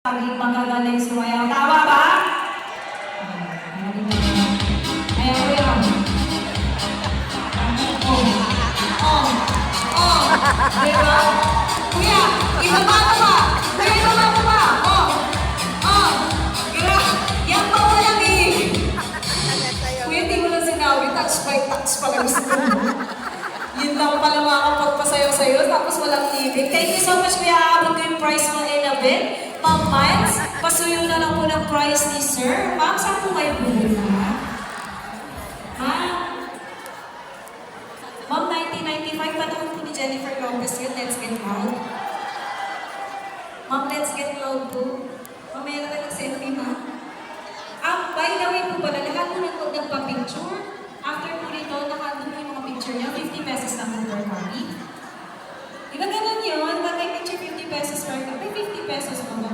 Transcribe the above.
Laging magagaling sumayaw. Tama ba? Ayan ko yan. Diba? Kuya, ibaba mo ba? Kuya, ibaba mo ba? Yan pa mo lang eh. Kuya, di mo lang sinabi. Touch by touch pala gusto mo. Yun lang pala makakapagpasayaw sa'yo, tapos walang limit. Thank you so much, Kuya. Aabot ko yung price ng 11. Ma'am Miles, pasuyo na lang po ng price ni Sir. Ma'am, saan po kayo bumili? Ma'am, 1995, panahon po ni Jennifer Lopez yun. Let's get loud. Ma'am, let's get loud po. Mamaya na tayo selfie, ma'am. By the way po pala, lahat po nagpa-picture. After po nito, nakadun yung mga picture niya, 50 pesos na po per copy. Di ba ganun yun? Pag may picture, 50 pesos per copy, 50 pesos po.